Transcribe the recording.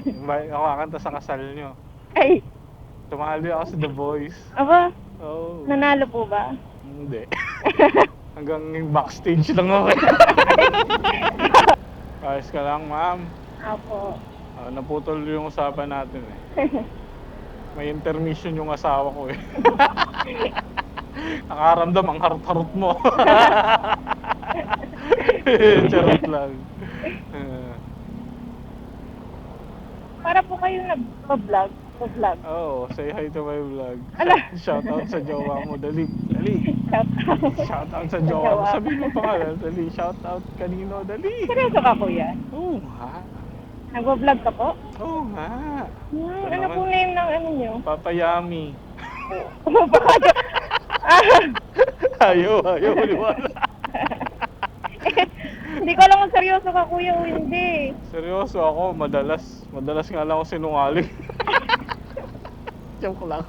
Ako kakanta sa kasal nyo. Ay, Tumali ako sa The Voice. aba, Oh, nanalo po ba? hindi. Hanggang yung backstage lang ako. Ayos ka lang, ma'am. Apo. Naputol yung usapan natin eh. May intermission yung asawa ko eh. Nakaramdam ang harot-harot mo. Charot lang. Para po kayo nagpa-vlog. Pa-vlog. Oh, say hi to my vlog. Ala. Shout out sa jowa mo, dali. Dali. Shout out. Shout out sa jowa mo. Sabihin mo pangalan, dali. Shout out kanino, dali. Seryoso ka, kuya? Oo nga. Nagpa-vlog ka po? Oo nga. Ano po name ng ano nyo? Papayami. Ayaw maniwala. Hindi ko alam kung seryoso ka, kuya, o hindi. Seryoso ako, madalas nga lang ako sinungaling. Joke lang.